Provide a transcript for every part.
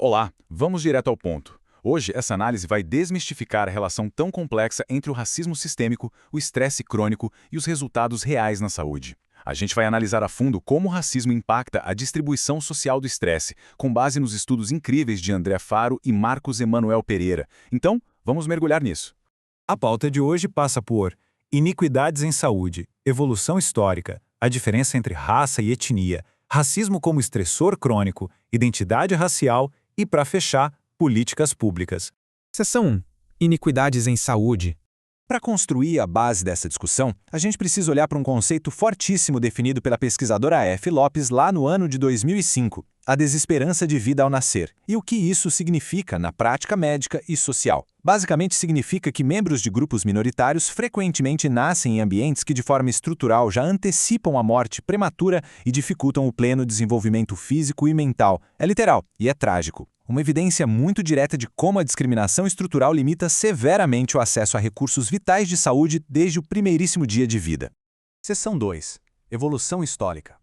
Olá, vamos direto ao ponto. Hoje, essa análise vai desmistificar a relação tão complexa entre o racismo sistêmico, o estresse crônico e os resultados reais na saúde. A gente vai analisar a fundo como o racismo impacta a distribuição social do estresse, com base nos estudos incríveis de André Faro e Marcos Emanuel Pereira. Então, vamos mergulhar nisso. A pauta de hoje passa por iniquidades em saúde, evolução histórica, a diferença entre raça e etnia, racismo como estressor crônico, identidade racial e, para fechar, políticas públicas. Seção 1. Iniquidades em saúde. Para construir a base dessa discussão, a gente precisa olhar para um conceito fortíssimo definido pela pesquisadora F. Lopes lá no ano de 2005, a desesperança de vida ao nascer, e o que isso significa na prática médica e social. Basicamente significa que membros de grupos minoritários frequentemente nascem em ambientes que de forma estrutural já antecipam a morte prematura e dificultam o pleno desenvolvimento físico e mental. É literal e é trágico. Uma evidência muito direta de como a discriminação estrutural limita severamente o acesso a recursos vitais de saúde desde o primeiríssimo dia de vida. Seção 2. Evolução histórica.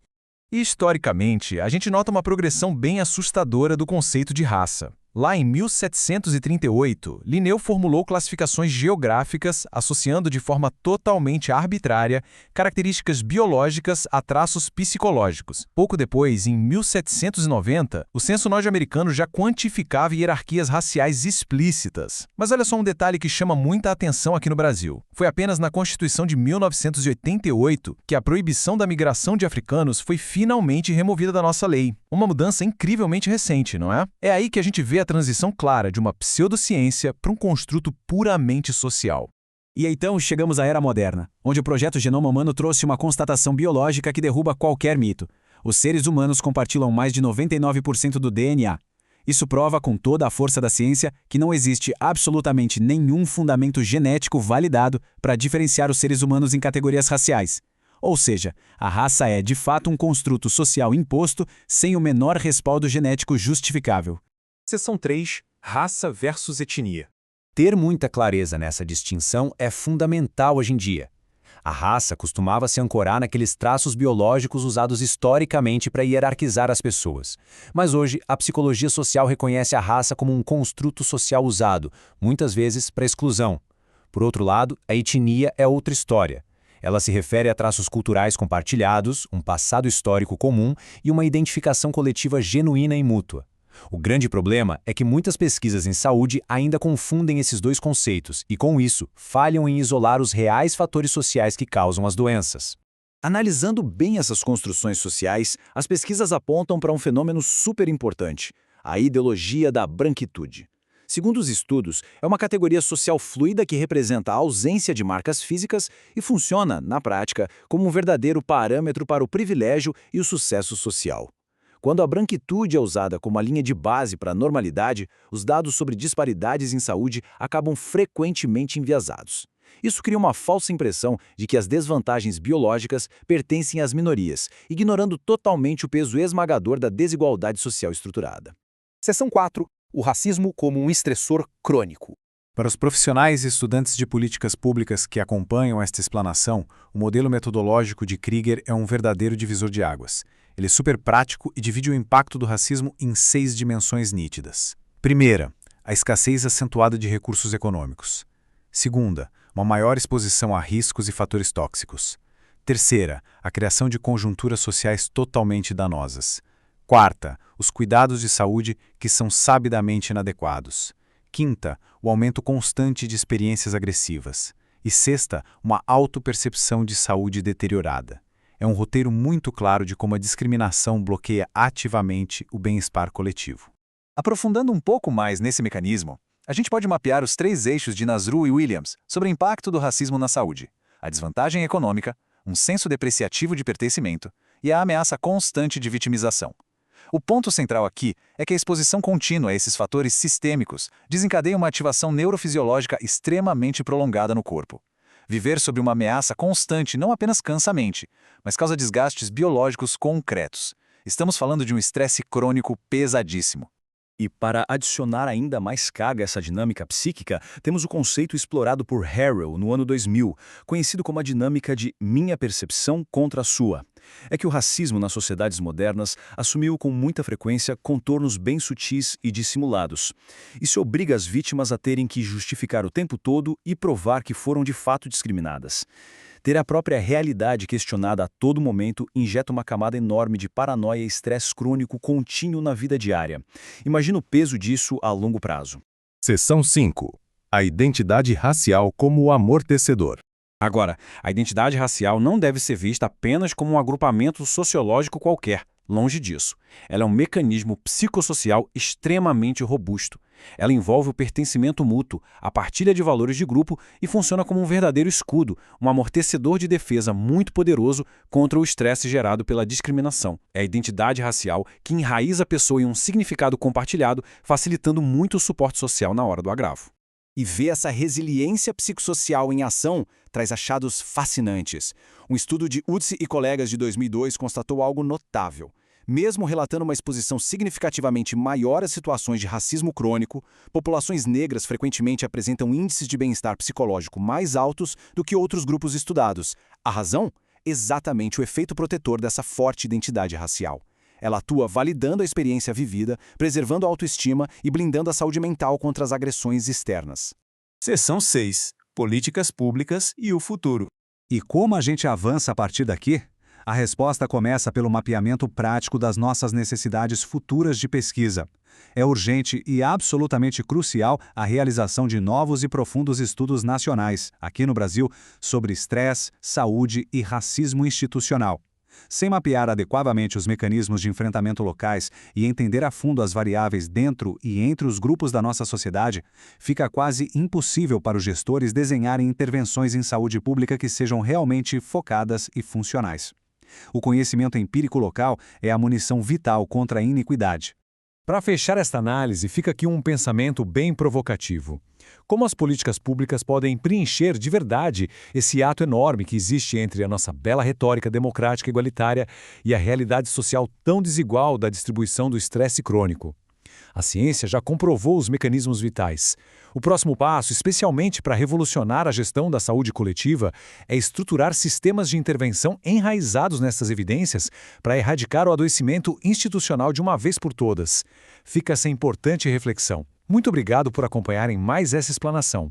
Historicamente, a gente nota uma progressão bem assustadora do conceito de raça. Lá em 1738, Linneu formulou classificações geográficas associando de forma totalmente arbitrária características biológicas a traços psicológicos. Pouco depois, em 1790, o censo norte-americano já quantificava hierarquias raciais explícitas. Mas olha só um detalhe que chama muita atenção aqui no Brasil. Foi apenas na Constituição de 1988 que a proibição da migração de africanos foi finalmente removida da nossa lei. Uma mudança incrivelmente recente, não é? É aí que a gente vê a transição clara de uma pseudociência para um construto puramente social. E então chegamos à Era Moderna, onde o projeto Genoma Humano trouxe uma constatação biológica que derruba qualquer mito. Os seres humanos compartilham mais de 99% do DNA. Isso prova com toda a força da ciência que não existe absolutamente nenhum fundamento genético validado para diferenciar os seres humanos em categorias raciais. Ou seja, a raça é de fato um construto social imposto sem o menor respaldo genético justificável. Seção 3. Raça versus etnia. Ter muita clareza nessa distinção é fundamental hoje em dia. A raça costumava se ancorar naqueles traços biológicos usados historicamente para hierarquizar as pessoas. Mas hoje, a psicologia social reconhece a raça como um construto social usado, muitas vezes para exclusão. Por outro lado, a etnia é outra história. Ela se refere a traços culturais compartilhados, um passado histórico comum e uma identificação coletiva genuína e mútua. O grande problema é que muitas pesquisas em saúde ainda confundem esses dois conceitos e, com isso, falham em isolar os reais fatores sociais que causam as doenças. Analisando bem essas construções sociais, as pesquisas apontam para um fenômeno super importante: a ideologia da branquitude. Segundo os estudos, é uma categoria social fluida que representa a ausência de marcas físicas e funciona, na prática, como um verdadeiro parâmetro para o privilégio e o sucesso social. Quando a branquitude é usada como a linha de base para a normalidade, os dados sobre disparidades em saúde acabam frequentemente enviesados. Isso cria uma falsa impressão de que as desvantagens biológicas pertencem às minorias, ignorando totalmente o peso esmagador da desigualdade social estruturada. Seção 4. O racismo como um estressor crônico. Para os profissionais e estudantes de políticas públicas que acompanham esta explanação, o modelo metodológico de Krieger é um verdadeiro divisor de águas. Ele é super prático e divide o impacto do racismo em 6 dimensões nítidas. Primeira, a escassez acentuada de recursos econômicos. Segunda, uma maior exposição a riscos e fatores tóxicos. Terceira, a criação de conjunturas sociais totalmente danosas. Quarta, os cuidados de saúde que são sabidamente inadequados. Quinta, o aumento constante de experiências agressivas. E sexta, uma autopercepção de saúde deteriorada. É um roteiro muito claro de como a discriminação bloqueia ativamente o bem-estar coletivo. Aprofundando um pouco mais nesse mecanismo, a gente pode mapear os 3 eixos de Nasrou e Williams sobre o impacto do racismo na saúde: a desvantagem econômica, um senso depreciativo de pertencimento e a ameaça constante de vitimização. O ponto central aqui é que a exposição contínua a esses fatores sistêmicos desencadeia uma ativação neurofisiológica extremamente prolongada no corpo. Viver sob uma ameaça constante não apenas cansa a mente, mas causa desgastes biológicos concretos. Estamos falando de um estresse crônico pesadíssimo. E para adicionar ainda mais carga a essa dinâmica psíquica, temos o conceito explorado por Harrell no ano 2000, conhecido como a dinâmica de minha percepção contra a sua. É que o racismo nas sociedades modernas assumiu com muita frequência contornos bem sutis e dissimulados. Isso obriga as vítimas a terem que justificar o tempo todo e provar que foram de fato discriminadas. Ter a própria realidade questionada a todo momento injeta uma camada enorme de paranoia e estresse crônico contínuo na vida diária. Imagina o peso disso a longo prazo. Seção 5. A identidade racial como o amortecedor. Agora, a identidade racial não deve ser vista apenas como um agrupamento sociológico qualquer. Longe disso. Ela é um mecanismo psicossocial extremamente robusto. Ela envolve o pertencimento mútuo, a partilha de valores de grupo e funciona como um verdadeiro escudo, um amortecedor de defesa muito poderoso contra o estresse gerado pela discriminação. É a identidade racial que enraiza a pessoa em um significado compartilhado, facilitando muito o suporte social na hora do agravo. E ver essa resiliência psicossocial em ação traz achados fascinantes. Um estudo de Utsi e colegas de 2002 constatou algo notável. Mesmo relatando uma exposição significativamente maior a situações de racismo crônico, populações negras frequentemente apresentam índices de bem-estar psicológico mais altos do que outros grupos estudados. A razão? Exatamente o efeito protetor dessa forte identidade racial. Ela atua validando a experiência vivida, preservando a autoestima e blindando a saúde mental contra as agressões externas. Seção 6. Políticas públicas e o futuro. E como a gente avança a partir daqui? A resposta começa pelo mapeamento prático das nossas necessidades futuras de pesquisa. É urgente e absolutamente crucial a realização de novos e profundos estudos nacionais, aqui no Brasil, sobre estresse, saúde e racismo institucional. Sem mapear adequadamente os mecanismos de enfrentamento locais e entender a fundo as variáveis dentro e entre os grupos da nossa sociedade, fica quase impossível para os gestores desenharem intervenções em saúde pública que sejam realmente focadas e funcionais. O conhecimento empírico local é a munição vital contra a iniquidade. Para fechar esta análise, fica aqui um pensamento bem provocativo. Como as políticas públicas podem preencher de verdade esse ato enorme que existe entre a nossa bela retórica democrática e igualitária e a realidade social tão desigual da distribuição do estresse crônico? A ciência já comprovou os mecanismos vitais. O próximo passo, especialmente para revolucionar a gestão da saúde coletiva, é estruturar sistemas de intervenção enraizados nessas evidências para erradicar o adoecimento institucional de uma vez por todas. Fica essa importante reflexão. Muito obrigado por acompanharem mais essa explanação.